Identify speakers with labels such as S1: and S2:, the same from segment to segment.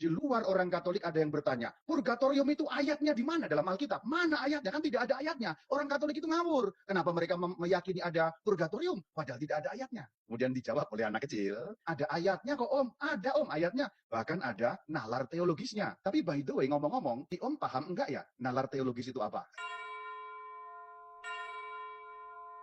S1: di luar orang Katolik ada yang bertanya, purgatorium itu ayatnya di mana dalam Alkitab? Mana ayatnya? Kan tidak ada ayatnya. Orang Katolik itu ngawur. Kenapa mereka meyakini ada purgatorium? Padahal tidak ada ayatnya. Kemudian dijawab oleh anak kecil, ada ayatnya kok om. Ada om ayatnya. Bahkan ada nalar teologisnya. Tapi by the way, ngomong-ngomong, di om paham enggak ya nalar teologis itu apa?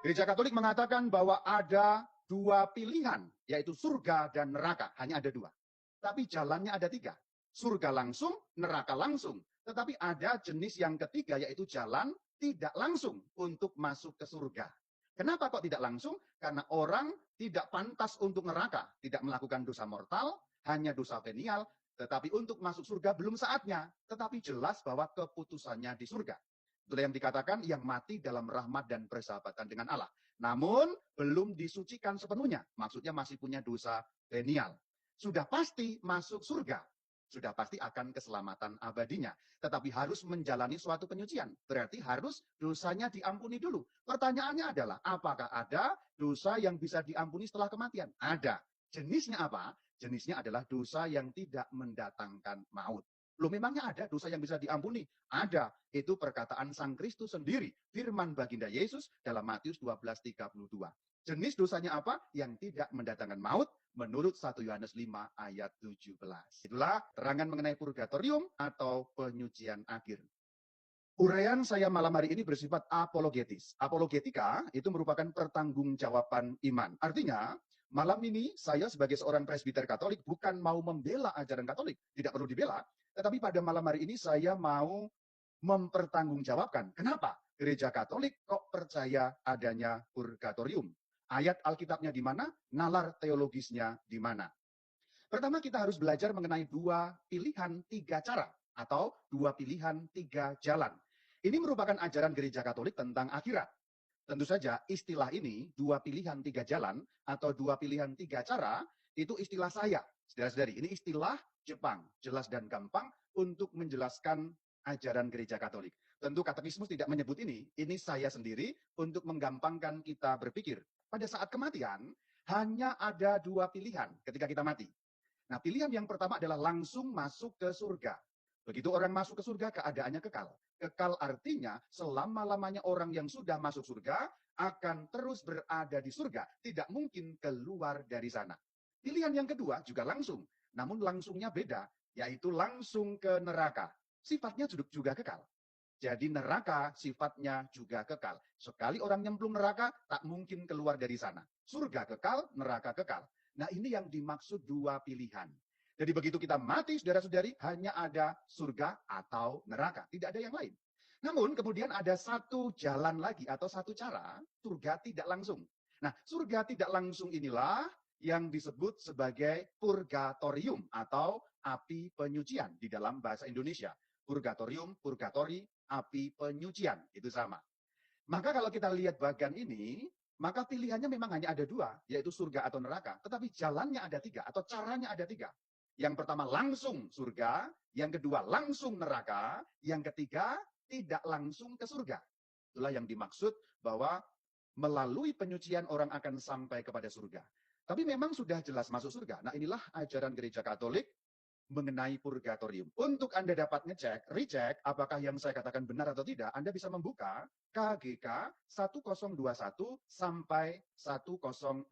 S1: Gereja Katolik mengatakan bahwa ada dua pilihan, yaitu surga dan neraka. Hanya ada dua. Tapi jalannya ada tiga. Surga langsung, neraka langsung. Tetapi ada jenis yang ketiga, yaitu jalan tidak langsung untuk masuk ke surga. Kenapa kok tidak langsung? Karena orang tidak pantas untuk neraka. Tidak melakukan dosa mortal, hanya dosa venial. Tetapi untuk masuk surga belum saatnya. Tetapi jelas bahwa keputusannya di surga. Itulah yang dikatakan yang mati dalam rahmat dan persahabatan dengan Allah. Namun belum disucikan sepenuhnya. Maksudnya masih punya dosa venial. Sudah pasti masuk surga. Sudah pasti akan keselamatan abadinya. Tetapi harus menjalani suatu penyucian. Berarti harus dosanya diampuni dulu. Pertanyaannya adalah, apakah ada dosa yang bisa diampuni setelah kematian? Ada. Jenisnya apa? Jenisnya adalah dosa yang tidak mendatangkan maut. Loh, memangnya ada dosa yang bisa diampuni? Ada. Itu perkataan Sang Kristus sendiri. Firman baginda Yesus dalam Matius 12:32. Jenis dosanya apa? Yang tidak mendatangkan maut menurut 1 Yohanes 5 ayat 17. Itulah terangan mengenai purgatorium atau penyucian akhir. Uraian saya malam hari ini bersifat apologetis. Apologetika itu merupakan pertanggungjawaban iman. Artinya, malam ini saya sebagai seorang presbiter Katolik bukan mau membela ajaran Katolik. Tidak perlu dibela. Tetapi pada malam hari ini saya mau mempertanggungjawabkan. Kenapa gereja Katolik kok percaya adanya purgatorium? Ayat Alkitabnya di mana? Nalar teologisnya di mana? Pertama kita harus belajar mengenai dua pilihan tiga cara atau dua pilihan tiga jalan. Ini merupakan ajaran gereja Katolik tentang akhirat. Tentu saja istilah ini, dua pilihan tiga jalan atau dua pilihan tiga cara, itu istilah saya. Saudara-saudari, ini istilah Jepang, jelas dan gampang untuk menjelaskan ajaran gereja Katolik. Tentu katekismus tidak menyebut ini saya sendiri untuk menggampangkan kita berpikir. Pada saat kematian, hanya ada dua pilihan ketika kita mati. Nah, pilihan yang pertama adalah langsung masuk ke surga. Begitu orang masuk ke surga, keadaannya kekal. Kekal artinya selama-lamanya orang yang sudah masuk surga akan terus berada di surga. Tidak mungkin keluar dari sana. Pilihan yang kedua juga langsung. Namun langsungnya beda, yaitu langsung ke neraka. Sifatnya juga kekal. Jadi neraka sifatnya juga kekal. Sekali orang nyemplung neraka, tak mungkin keluar dari sana. Surga kekal, neraka kekal. Nah, ini yang dimaksud dua pilihan. Jadi begitu kita mati, saudara-saudari, hanya ada surga atau neraka. Tidak ada yang lain. Namun kemudian ada satu jalan lagi atau satu cara, surga tidak langsung. Nah, surga tidak langsung inilah yang disebut sebagai purgatorium atau api penyucian di dalam bahasa Indonesia. Purgatorium, purgatori, api penyucian, itu sama. Maka kalau kita lihat bagian ini, maka pilihannya memang hanya ada dua, yaitu surga atau neraka. Tetapi jalannya ada tiga, atau caranya ada tiga. Yang pertama langsung surga, yang kedua langsung neraka, yang ketiga tidak langsung ke surga. Itulah yang dimaksud bahwa melalui penyucian orang akan sampai kepada surga. Tapi memang sudah jelas masuk surga. Nah, inilah ajaran gereja Katolik mengenai purgatorium. Untuk Anda dapat ngecek, recheck, apakah yang saya katakan benar atau tidak, Anda bisa membuka KGK 1021 sampai 1041.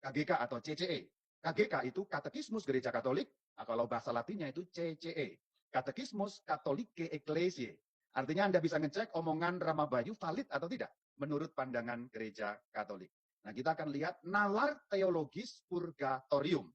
S1: KGK atau CCE. KGK itu Katekismus Gereja Katolik, kalau bahasa Latinnya itu CCE. Katekismus Katholike Ecclesiae. Artinya Anda bisa ngecek omongan Rama Bayu valid atau tidak menurut pandangan Gereja Katolik. Nah, kita akan lihat nalar teologis purgatorium.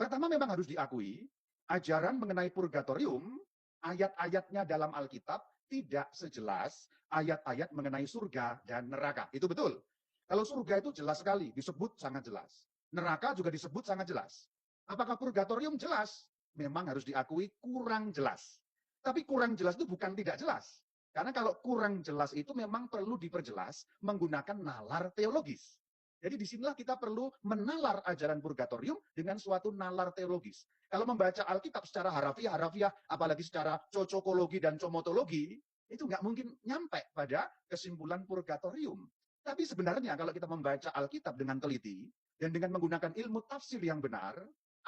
S1: Pertama memang harus diakui, ajaran mengenai purgatorium, ayat-ayatnya dalam Alkitab tidak sejelas ayat-ayat mengenai surga dan neraka. Itu betul. Kalau surga itu jelas sekali, disebut sangat jelas. Neraka juga disebut sangat jelas. Apakah purgatorium jelas? Memang harus diakui kurang jelas. Tapi kurang jelas itu bukan tidak jelas. Karena kalau kurang jelas itu memang perlu diperjelas menggunakan nalar teologis. Jadi disinilah kita perlu menalar ajaran purgatorium dengan suatu nalar teologis. Kalau membaca Alkitab secara harafiah, apalagi secara cocokologi dan comotologi, itu nggak mungkin nyampe pada kesimpulan purgatorium. Tapi sebenarnya kalau kita membaca Alkitab dengan teliti, dan dengan menggunakan ilmu tafsir yang benar,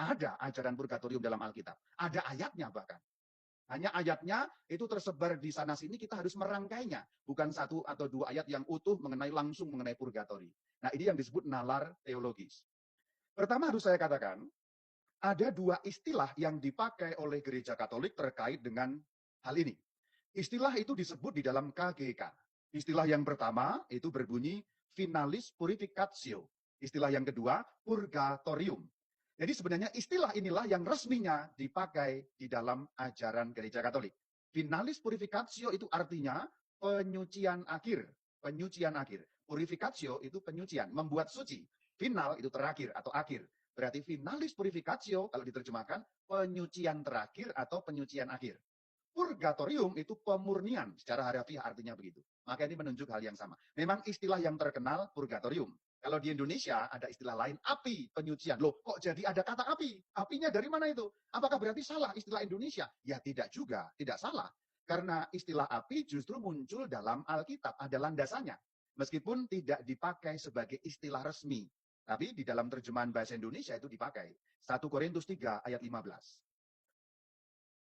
S1: Ada ajaran purgatorium dalam Alkitab. Ada ayatnya bahkan. Hanya ayatnya itu tersebar di sana-sini, kita harus merangkainya. Bukan satu atau dua ayat yang utuh langsung mengenai purgatori. Nah, ini yang disebut nalar teologis. Pertama harus saya katakan, ada dua istilah yang dipakai oleh gereja Katolik terkait dengan hal ini. Istilah itu disebut di dalam KGK. Istilah yang pertama itu berbunyi finalis purificatio. Istilah yang kedua purgatorium. Jadi sebenarnya istilah inilah yang resminya dipakai di dalam ajaran gereja Katolik. Finalis purificatio itu artinya penyucian akhir. Penyucian akhir. Purificatio itu penyucian, membuat suci. Final itu terakhir atau akhir. Berarti finalis purificatio kalau diterjemahkan penyucian terakhir atau penyucian akhir. Purgatorium itu pemurnian, secara harafiah artinya begitu. Maka ini menunjuk hal yang sama. Memang istilah yang terkenal purgatorium. Kalau di Indonesia ada istilah lain, api penyucian. Loh, kok jadi ada kata api? Apinya dari mana itu? Apakah berarti salah istilah Indonesia? Ya tidak juga, tidak salah. Karena istilah api justru muncul dalam Alkitab, ada landasannya. Meskipun tidak dipakai sebagai istilah resmi. Tapi di dalam terjemahan bahasa Indonesia itu dipakai. 1 Korintus 3 ayat 15.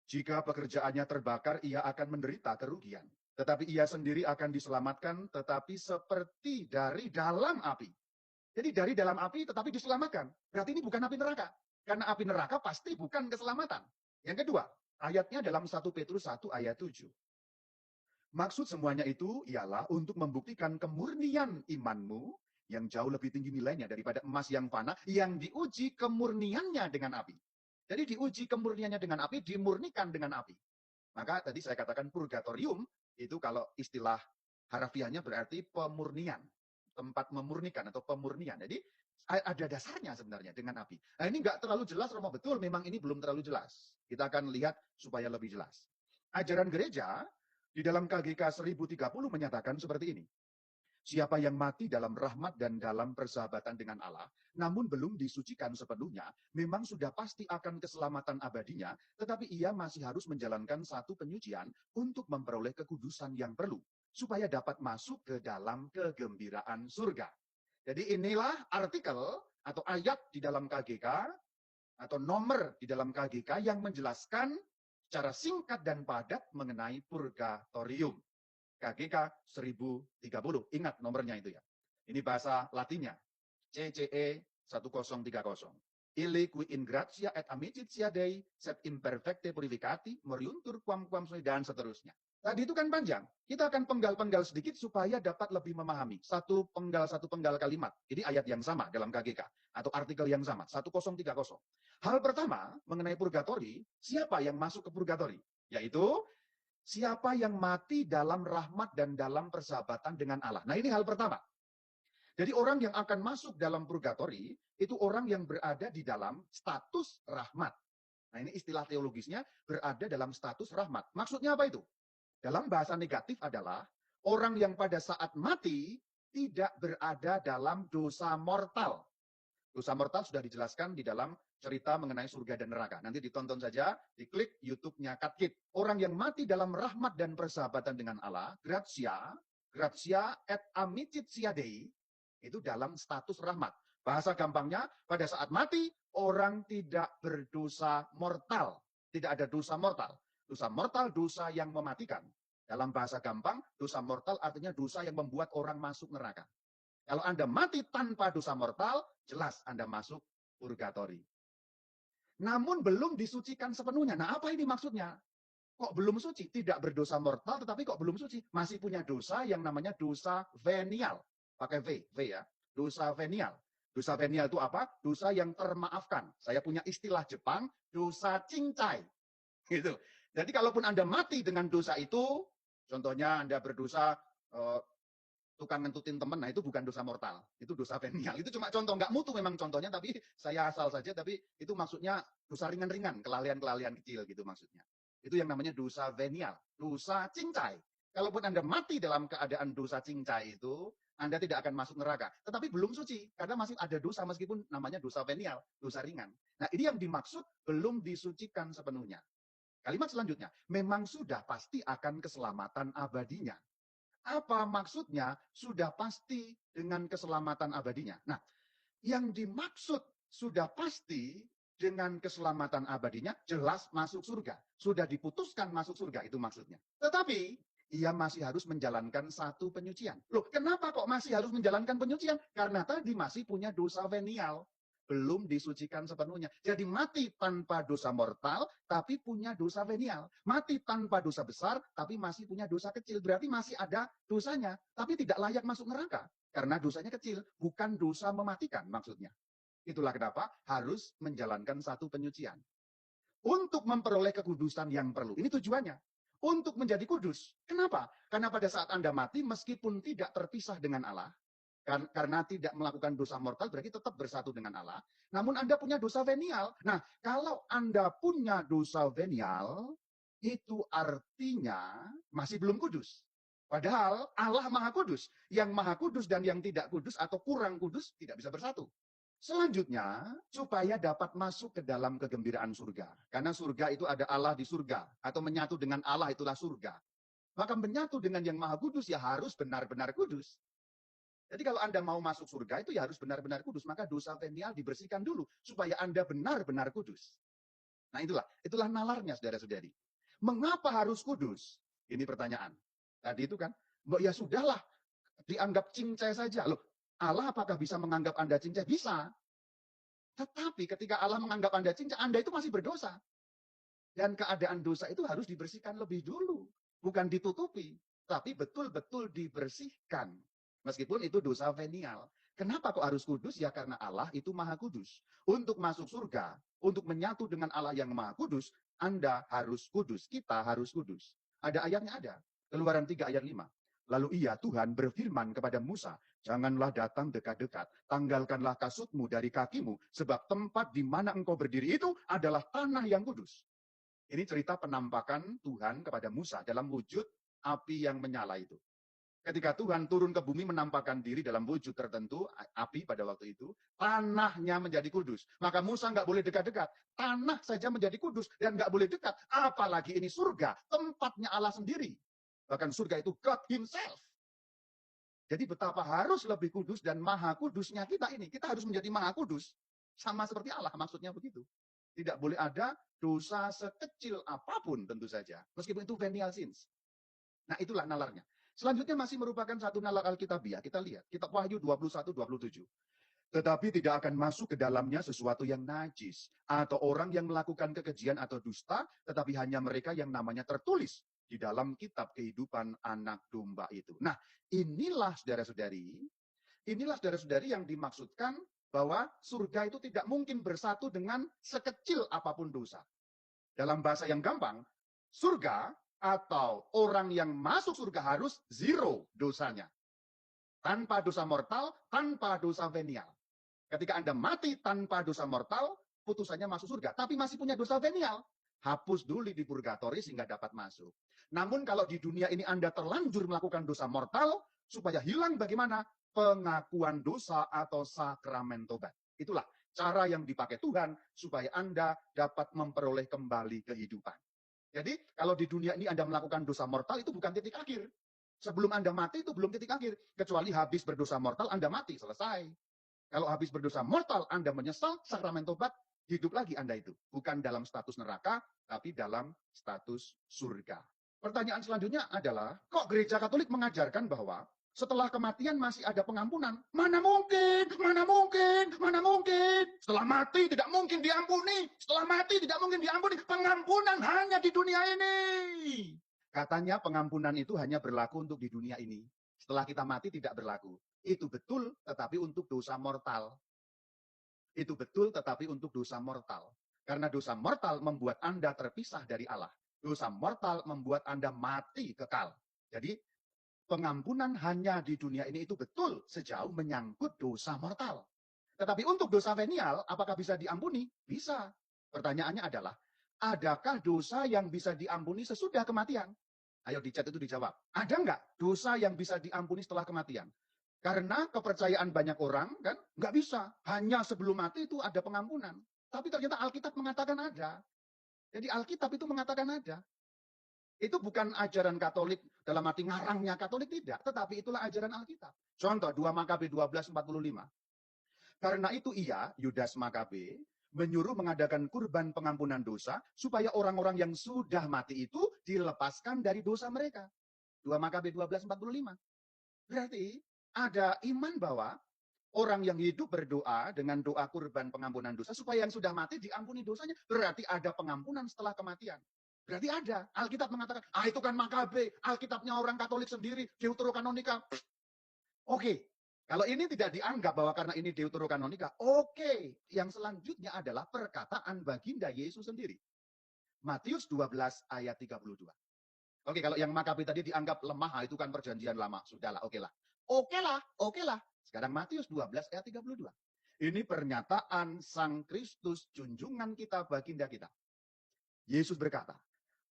S1: Jika pekerjaannya terbakar, ia akan menderita kerugian. Tetapi ia sendiri akan diselamatkan, tetapi seperti dari dalam api. Jadi dari dalam api tetapi diselamatkan. Berarti ini bukan api neraka. Karena api neraka pasti bukan keselamatan. Yang kedua, ayatnya dalam 1 Petrus 1 ayat 7. Maksud semuanya itu ialah untuk membuktikan kemurnian imanmu yang jauh lebih tinggi nilainya daripada emas yang fana, yang diuji kemurniannya dengan api. Jadi diuji kemurniannya dengan api, dimurnikan dengan api. Maka tadi saya katakan purgatorium, itu kalau istilah harafiahnya berarti pemurnian. Tempat memurnikan atau pemurnian. Jadi ada dasarnya sebenarnya dengan api. Nah ini nggak terlalu jelas, Romo. Betul, memang ini belum terlalu jelas. Kita akan lihat supaya lebih jelas. Ajaran gereja di dalam KGK 1030 menyatakan seperti ini. Siapa yang mati dalam rahmat dan dalam persahabatan dengan Allah, namun belum disucikan sepenuhnya, memang sudah pasti akan keselamatan abadinya, tetapi ia masih harus menjalankan satu penyucian untuk memperoleh kekudusan yang perlu, supaya dapat masuk ke dalam kegembiraan surga. Jadi inilah artikel atau ayat di dalam KGK, atau nomor di dalam KGK yang menjelaskan secara singkat dan padat mengenai purgatorium. KGK 1030. Ingat nomornya itu ya. Ini bahasa Latinnya. CCE 1030. Ille qui in gratia et amicitia Dei sed imperfecte purificati moriuntur quam sui, dan seterusnya. Tadi itu kan panjang. Kita akan penggal-penggal sedikit supaya dapat lebih memahami. Satu penggal kalimat. Ini ayat yang sama dalam KGK. Atau artikel yang sama. 1030. Hal pertama mengenai purgatori, siapa yang masuk ke purgatori? Yaitu siapa yang mati dalam rahmat dan dalam persahabatan dengan Allah. Nah ini hal pertama. Jadi orang yang akan masuk dalam purgatori, itu orang yang berada di dalam status rahmat. Nah ini istilah teologisnya, berada dalam status rahmat. Maksudnya apa itu? Dalam bahasa negatif adalah, orang yang pada saat mati, tidak berada dalam dosa mortal. Dosa mortal sudah dijelaskan di dalam cerita mengenai surga dan neraka. Nanti ditonton saja, diklik YouTube-nya Katkit. Orang yang mati dalam rahmat dan persahabatan dengan Allah, gratia et amicitia Dei, itu dalam status rahmat. Bahasa gampangnya, pada saat mati, orang tidak berdosa mortal. Tidak ada dosa mortal. Dosa mortal, dosa yang mematikan. Dalam bahasa gampang, dosa mortal artinya dosa yang membuat orang masuk neraka. Kalau Anda mati tanpa dosa mortal, jelas Anda masuk purgatori. Namun belum disucikan sepenuhnya. Nah, apa ini maksudnya? Kok belum suci? Tidak berdosa mortal, tetapi kok belum suci? Masih punya dosa yang namanya dosa venial. Pakai V ya. Dosa venial. Dosa venial itu apa? Dosa yang termaafkan. Saya punya istilah Jepang, dosa cincai. Gitu. Jadi kalaupun Anda mati dengan dosa itu, contohnya Anda berdosa tukang ngentutin teman, nah itu bukan dosa mortal, itu dosa venial. Itu cuma contoh, nggak mutu memang contohnya, tapi saya asal saja, tapi itu maksudnya dosa ringan-ringan, kelalaian-kelalaian kecil gitu maksudnya. Itu yang namanya dosa venial, dosa cincai. Kalaupun Anda mati dalam keadaan dosa cincai itu, Anda tidak akan masuk neraka. Tetapi belum suci, karena masih ada dosa meskipun namanya dosa venial, dosa ringan. Nah ini yang dimaksud belum disucikan sepenuhnya. Kalimat selanjutnya, memang sudah pasti akan keselamatan abadinya. Apa maksudnya? Sudah pasti dengan keselamatan abadinya. Nah, yang dimaksud sudah pasti dengan keselamatan abadinya, jelas masuk surga. Sudah diputuskan masuk surga, itu maksudnya. Tetapi, ia masih harus menjalankan satu penyucian. Loh, kenapa kok masih harus menjalankan penyucian? Karena tadi masih punya dosa venial. Belum disucikan sepenuhnya. Jadi mati tanpa dosa mortal, tapi punya dosa venial. Mati tanpa dosa besar, tapi masih punya dosa kecil. Berarti masih ada dosanya, tapi tidak layak masuk neraka. Karena dosanya kecil, bukan dosa mematikan maksudnya. Itulah kenapa harus menjalankan satu penyucian. Untuk memperoleh kekudusan yang perlu. Ini tujuannya. Untuk menjadi kudus. Kenapa? Karena pada saat Anda mati, meskipun tidak terpisah dengan Allah, karena tidak melakukan dosa mortal, berarti tetap bersatu dengan Allah. Namun Anda punya dosa venial. Nah, kalau Anda punya dosa venial, itu artinya masih belum kudus. Padahal Allah Maha Kudus. Yang Maha Kudus dan yang tidak kudus atau kurang kudus tidak bisa bersatu. Selanjutnya, supaya dapat masuk ke dalam kegembiraan surga. Karena surga itu ada Allah di surga. Atau menyatu dengan Allah itulah surga. Maka menyatu dengan yang Maha Kudus ya harus benar-benar kudus. Jadi kalau Anda mau masuk surga itu ya harus benar-benar kudus. Maka dosa venial dibersihkan dulu. Supaya Anda benar-benar kudus. Nah itulah nalarnya saudara-saudari. Mengapa harus kudus? Ini pertanyaan. Tadi itu kan, ya sudahlah, dianggap cincai saja. Loh, Allah apakah bisa menganggap Anda cincai? Bisa. Tetapi ketika Allah menganggap Anda cincai, Anda itu masih berdosa. Dan keadaan dosa itu harus dibersihkan lebih dulu. Bukan ditutupi. Tapi betul-betul dibersihkan. Meskipun itu dosa venial. Kenapa kok harus kudus? Ya karena Allah itu Maha Kudus. Untuk masuk surga, untuk menyatu dengan Allah yang Maha Kudus, Anda harus kudus. Kita harus kudus. Ada ayatnya ada. Keluaran 3 ayat 5. Lalu ia, Tuhan, berfirman kepada Musa, janganlah datang dekat-dekat, tanggalkanlah kasutmu dari kakimu, sebab tempat di mana engkau berdiri itu adalah tanah yang kudus. Ini cerita penampakan Tuhan kepada Musa dalam wujud api yang menyala itu. Ketika Tuhan turun ke bumi menampakkan diri dalam wujud tertentu, api pada waktu itu, tanahnya menjadi kudus. Maka Musa nggak boleh dekat-dekat. Tanah saja menjadi kudus dan nggak boleh dekat. Apalagi ini surga, tempatnya Allah sendiri. Bahkan surga itu God Himself. Jadi betapa harus lebih kudus dan maha kudusnya kita ini. Kita harus menjadi maha kudus. Sama seperti Allah, maksudnya begitu. Tidak boleh ada dosa sekecil apapun tentu saja. Meskipun itu venial sins. Nah itulah nalarnya. Selanjutnya masih merupakan satu nalar Alkitabiah. Kita lihat, kitab Wahyu 21-27. Tetapi tidak akan masuk ke dalamnya sesuatu yang najis. Atau orang yang melakukan kekejian atau dusta, tetapi hanya mereka yang namanya tertulis di dalam kitab kehidupan anak domba itu. Nah, inilah saudara-saudari yang dimaksudkan bahwa surga itu tidak mungkin bersatu dengan sekecil apapun dosa. Dalam bahasa yang gampang, surga atau orang yang masuk surga harus zero dosanya. Tanpa dosa mortal, tanpa dosa venial. Ketika Anda mati tanpa dosa mortal, putusannya masuk surga. Tapi masih punya dosa venial. Hapus dulu di purgatori sehingga dapat masuk. Namun kalau di dunia ini Anda terlanjur melakukan dosa mortal, supaya hilang bagaimana? Pengakuan dosa atau sakramen tobat. Itulah cara yang dipakai Tuhan supaya Anda dapat memperoleh kembali kehidupan. Jadi kalau di dunia ini Anda melakukan dosa mortal itu bukan titik akhir. Sebelum Anda mati itu belum titik akhir. Kecuali habis berdosa mortal Anda mati, selesai. Kalau habis berdosa mortal Anda menyesal, sakramen tobat, hidup lagi Anda itu. Bukan dalam status neraka, tapi dalam status surga. Pertanyaan selanjutnya adalah, kok gereja Katolik mengajarkan bahwa setelah kematian masih ada pengampunan? Mana mungkin, mana mungkin, mana mungkin. Setelah mati tidak mungkin diampuni. Setelah mati tidak mungkin diampuni. Pengampunan hanya di dunia ini. Katanya pengampunan itu hanya berlaku untuk di dunia ini. Setelah kita mati tidak berlaku. Itu betul, tetapi untuk dosa mortal. Itu betul, tetapi untuk dosa mortal. Karena dosa mortal membuat Anda terpisah dari Allah. Dosa mortal membuat Anda mati kekal. Jadi, pengampunan hanya di dunia ini itu betul sejauh menyangkut dosa mortal. Tetapi untuk dosa venial, apakah bisa diampuni? Bisa. Pertanyaannya adalah, adakah dosa yang bisa diampuni sesudah kematian? Ayo di chat itu dijawab. Ada nggak dosa yang bisa diampuni setelah kematian? Karena kepercayaan banyak orang kan nggak bisa. Hanya sebelum mati itu ada pengampunan. Tapi ternyata Alkitab mengatakan ada. Jadi Alkitab itu mengatakan ada. Itu bukan ajaran Katolik dalam arti ngarangnya Katolik, tidak. Tetapi itulah ajaran Alkitab. Contoh 2 Makabe 12:45. Karena itu ia, Yudas Makabe, menyuruh mengadakan kurban pengampunan dosa supaya orang-orang yang sudah mati itu dilepaskan dari dosa mereka. 2 Makabe 12:45. Berarti ada iman bahwa orang yang hidup berdoa dengan doa kurban pengampunan dosa supaya yang sudah mati diampuni dosanya. Berarti ada pengampunan setelah kematian. Berarti ada. Alkitab mengatakan, itu kan Makabe, Alkitabnya orang Katolik sendiri, Deuterokanonika. Oke, kalau ini tidak dianggap bahwa karena ini Deuterokanonika, oke. Yang selanjutnya adalah perkataan baginda Yesus sendiri. Matius 12 ayat 32. Oke, kalau yang Makabe tadi dianggap lemah, itu kan perjanjian lama. Sudahlah, oke lah. Oke lah. Sekarang Matius 12 ayat 32. Ini pernyataan Sang Kristus, junjungan kita, baginda kita. Yesus berkata,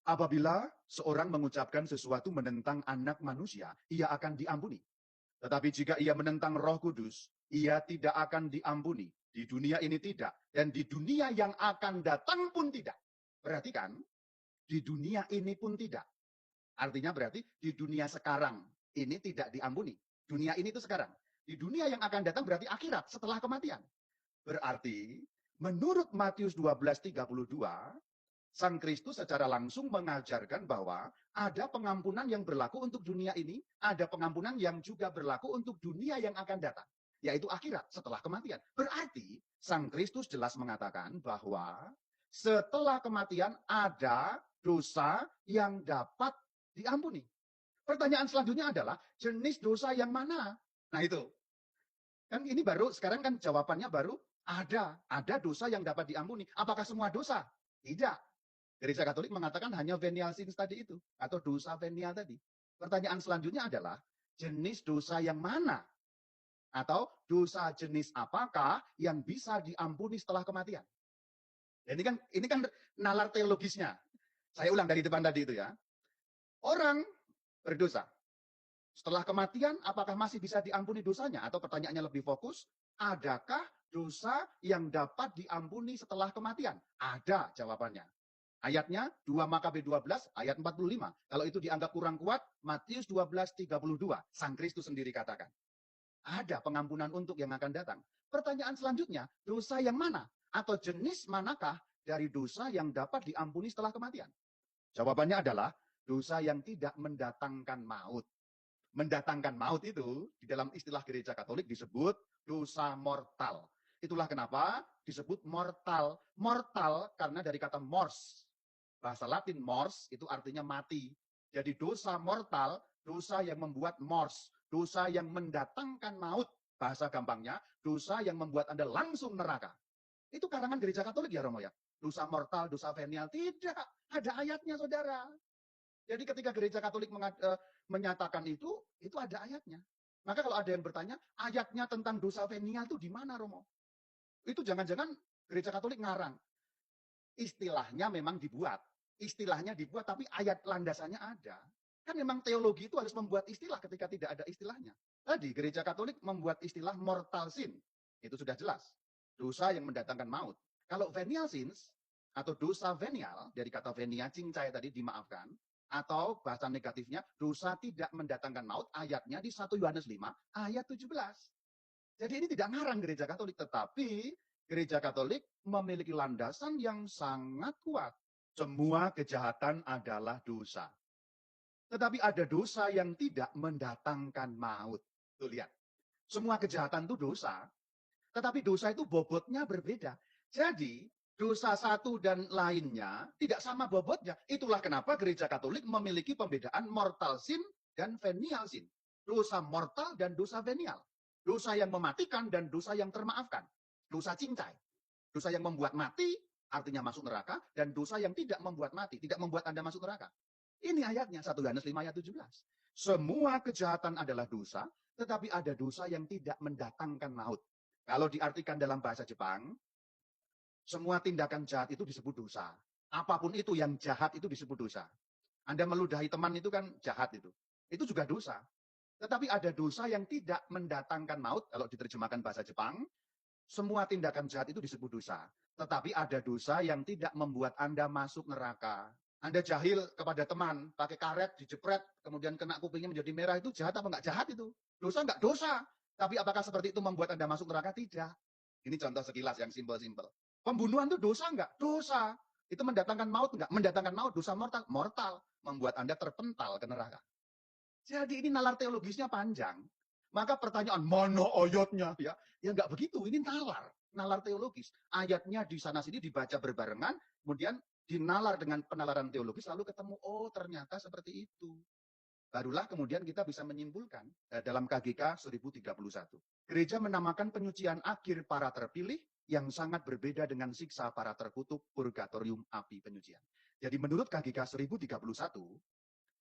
S1: apabila seorang mengucapkan sesuatu menentang anak manusia, ia akan diampuni. Tetapi jika ia menentang Roh Kudus, ia tidak akan diampuni. Di dunia ini tidak, dan di dunia yang akan datang pun tidak. Perhatikan, di dunia ini pun tidak. Artinya berarti di dunia sekarang ini tidak diampuni. Dunia ini itu sekarang. Di dunia yang akan datang berarti akhirat setelah kematian. Berarti menurut Matius 12:32, Sang Kristus secara langsung mengajarkan bahwa ada pengampunan yang berlaku untuk dunia ini, ada pengampunan yang juga berlaku untuk dunia yang akan datang, yaitu akhirat setelah kematian. Berarti Sang Kristus jelas mengatakan bahwa setelah kematian ada dosa yang dapat diampuni. Pertanyaan selanjutnya adalah jenis dosa yang mana? Nah itu. Kan ini baru, sekarang kan jawabannya baru ada dosa yang dapat diampuni. Apakah semua dosa? Tidak. Gereja Katolik mengatakan hanya venial sins tadi itu, atau dosa venial tadi. Pertanyaan selanjutnya adalah, jenis dosa yang mana? Atau dosa jenis apakah yang bisa diampuni setelah kematian? Ini kan nalar teologisnya. Saya ulang dari depan tadi itu ya. Orang berdosa. Setelah kematian, apakah masih bisa diampuni dosanya? Atau pertanyaannya lebih fokus, adakah dosa yang dapat diampuni setelah kematian? Ada jawabannya. Ayatnya 2 Makabe 12 ayat 45. Kalau itu dianggap kurang kuat, Matius 12:32. Sang Kristus sendiri katakan. Ada pengampunan untuk yang akan datang. Pertanyaan selanjutnya, dosa yang mana? Atau jenis manakah dari dosa yang dapat diampuni setelah kematian? Jawabannya adalah dosa yang tidak mendatangkan maut. Mendatangkan maut itu di dalam istilah gereja Katolik disebut dosa mortal. Itulah kenapa disebut mortal. Mortal karena dari kata mors. Bahasa Latin mors itu artinya mati. Jadi dosa mortal, dosa yang membuat mors, dosa yang mendatangkan maut. Bahasa gampangnya, dosa yang membuat Anda langsung neraka. Itu karangan gereja Katolik ya Romo ya. Dosa mortal, dosa venial, tidak. Ada ayatnya saudara. Jadi ketika gereja Katolik menyatakan itu ada ayatnya. Maka kalau ada yang bertanya, ayatnya tentang dosa venial itu di mana Romo? Itu jangan-jangan gereja Katolik ngarang. Istilahnya memang dibuat. Istilahnya dibuat, tapi ayat landasannya ada. Kan memang teologi itu harus membuat istilah ketika tidak ada istilahnya. Tadi gereja Katolik membuat istilah mortal sin. Itu sudah jelas. Dosa yang mendatangkan maut. Kalau venial sins, atau dosa venial, dari kata venia, cincai tadi dimaafkan, atau bahasa negatifnya, dosa tidak mendatangkan maut, ayatnya di 1 Yohanes 5, ayat 17. Jadi ini tidak ngarang gereja Katolik, tetapi gereja Katolik memiliki landasan yang sangat kuat. Semua kejahatan adalah dosa. Tetapi ada dosa yang tidak mendatangkan maut. Tuh lihat. Semua kejahatan itu dosa. Tetapi dosa itu bobotnya berbeda. Jadi dosa satu dan lainnya tidak sama bobotnya. Itulah kenapa gereja Katolik memiliki pembedaan mortal sin dan venial sin. Dosa mortal dan dosa venial. Dosa yang mematikan dan dosa yang termaafkan. Dosa cincai. Dosa yang membuat mati artinya masuk neraka, dan dosa yang tidak membuat mati, tidak membuat Anda masuk neraka. Ini ayatnya 1 Yohanes 5 ayat 17. Semua kejahatan adalah dosa, tetapi ada dosa yang tidak mendatangkan maut. Kalau diartikan dalam bahasa Jepang, semua tindakan jahat itu disebut dosa. Apapun itu yang jahat itu disebut dosa. Anda meludahi teman itu kan jahat itu. Itu juga dosa. Tetapi ada dosa yang tidak mendatangkan maut, kalau diterjemahkan bahasa Jepang, semua tindakan jahat itu disebut dosa. Tetapi ada dosa yang tidak membuat Anda masuk neraka. Anda jahil kepada teman, pakai karet, dijepret, kemudian kena kupingnya menjadi merah, itu jahat apa enggak jahat itu? Dosa enggak dosa. Tapi apakah seperti itu membuat Anda masuk neraka? Tidak. Ini contoh sekilas yang simpel-simpel. Pembunuhan itu dosa enggak? Dosa. Itu mendatangkan maut enggak? Mendatangkan maut, dosa mortal. Mortal. Membuat Anda terpental ke neraka. Jadi ini nalar teologisnya panjang. Maka pertanyaan, mana ayatnya? Ya enggak begitu, ini nalar teologis. Ayatnya di sana sini dibaca berbarengan, kemudian dinalar dengan penalaran teologis, lalu ketemu, oh ternyata seperti itu. Barulah kemudian kita bisa menyimpulkan dalam KGK 1031. Gereja menamakan penyucian akhir para terpilih yang sangat berbeda dengan siksa para terkutuk, purgatorium api penyucian. Jadi menurut KGK 1031,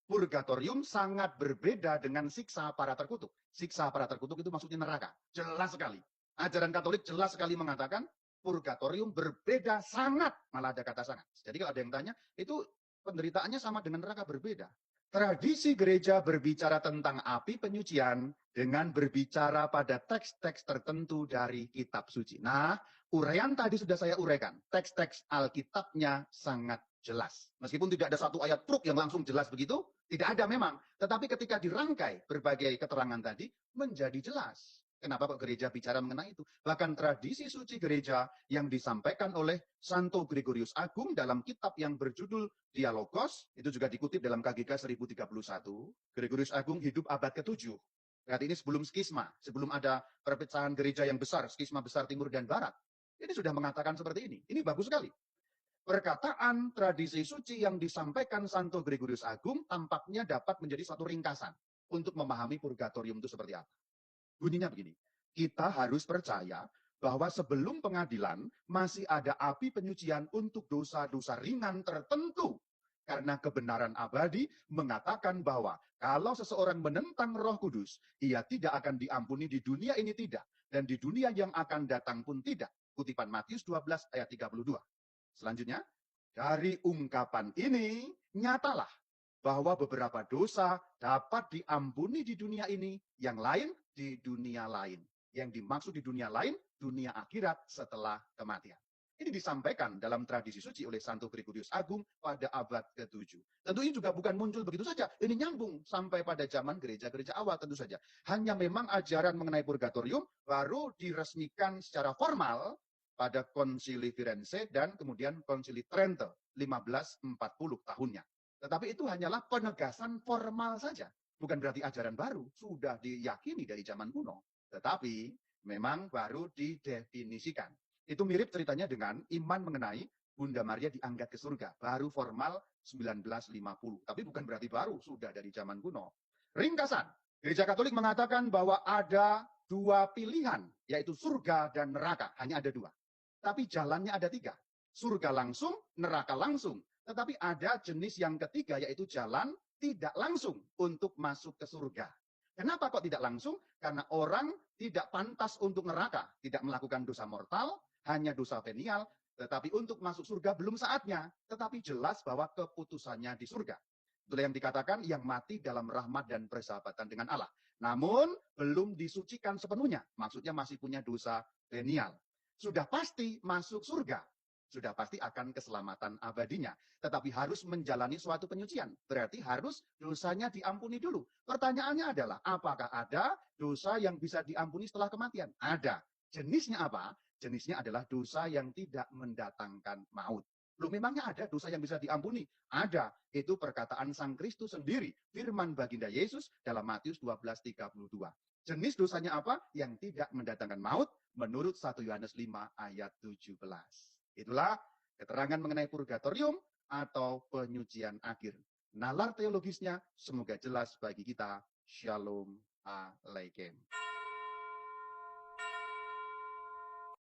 S1: purgatorium sangat berbeda dengan siksa para terkutuk. Siksa para terkutuk itu maksudnya neraka. Jelas sekali. Ajaran Katolik jelas sekali mengatakan purgatorium berbeda sangat. Malah ada kata sangat. Jadi kalau ada yang tanya, itu penderitaannya sama dengan neraka, berbeda. Tradisi gereja berbicara tentang api penyucian dengan berbicara pada teks-teks tertentu dari kitab suci. Nah, uraian tadi sudah saya uraikan. Teks-teks Alkitabnya sangat jelas. Meskipun tidak ada satu ayat truk yang langsung jelas begitu, tidak ada memang. Tetapi ketika dirangkai berbagai keterangan tadi, menjadi jelas. Kenapa kok gereja bicara mengenai itu? Bahkan tradisi suci gereja yang disampaikan oleh Santo Gregorius Agung dalam kitab yang berjudul Dialogos, itu juga dikutip dalam KGK 1031. Gregorius Agung hidup abad ke-7. Berarti ini sebelum skisma, sebelum ada perpecahan gereja yang besar, skisma besar timur dan barat. Ini sudah mengatakan seperti ini. Ini bagus sekali. Perkataan tradisi suci yang disampaikan Santo Gregorius Agung tampaknya dapat menjadi satu ringkasan untuk memahami purgatorium itu seperti apa. Bunyinya begini, kita harus percaya bahwa sebelum pengadilan masih ada api penyucian untuk dosa-dosa ringan tertentu. Karena kebenaran abadi mengatakan bahwa kalau seseorang menentang Roh Kudus, ia tidak akan diampuni di dunia ini tidak, dan di dunia yang akan datang pun tidak. Kutipan Matius 12 ayat 32. Selanjutnya, dari ungkapan ini nyatalah bahwa beberapa dosa dapat diampuni di dunia ini, yang lain di dunia lain. Yang dimaksud di dunia lain, dunia akhirat setelah kematian. Ini disampaikan dalam tradisi suci oleh Santo Gregorius Agung pada abad ke-7. Tentu ini juga bukan muncul begitu saja. Ini nyambung sampai pada zaman gereja-gereja awal tentu saja. Hanya memang ajaran mengenai purgatorium baru diresmikan secara formal pada Konsili Firenze dan kemudian Konsili Trento 1540 tahunnya. Tetapi itu hanyalah penegasan formal saja. Bukan berarti ajaran baru, sudah diyakini dari zaman kuno. Tetapi memang baru didefinisikan. Itu mirip ceritanya dengan iman mengenai Bunda Maria diangkat ke surga. Baru formal 1950. Tapi bukan berarti baru, sudah dari zaman kuno. Ringkasan, Gereja Katolik mengatakan bahwa ada dua pilihan, yaitu surga dan neraka. Hanya ada dua. Tapi jalannya ada tiga. Surga langsung, neraka langsung. Tetapi ada jenis yang ketiga, yaitu jalan tidak langsung untuk masuk ke surga. Kenapa kok tidak langsung? Karena orang tidak pantas untuk neraka, tidak melakukan dosa mortal, hanya dosa venial, tetapi untuk masuk surga belum saatnya. Tetapi jelas bahwa keputusannya di surga. Itulah yang dikatakan yang mati dalam rahmat dan persahabatan dengan Allah. Namun belum disucikan sepenuhnya, maksudnya masih punya dosa venial. Sudah pasti masuk surga. Sudah pasti akan keselamatan abadinya. Tetapi harus menjalani suatu penyucian. Berarti harus dosanya diampuni dulu. Pertanyaannya adalah, apakah ada dosa yang bisa diampuni setelah kematian? Ada. Jenisnya apa? Jenisnya adalah dosa yang tidak mendatangkan maut. Loh, memangnya ada dosa yang bisa diampuni? Ada. Itu perkataan Sang Kristus sendiri. Firman baginda Yesus dalam Matius 12:32. Jenis dosanya apa? Yang tidak mendatangkan maut menurut 1 Yohanes 5 ayat 17. Itulah keterangan mengenai purgatorium atau penyucian akhir. Nalar teologisnya semoga jelas bagi kita. Shalom Aleichem.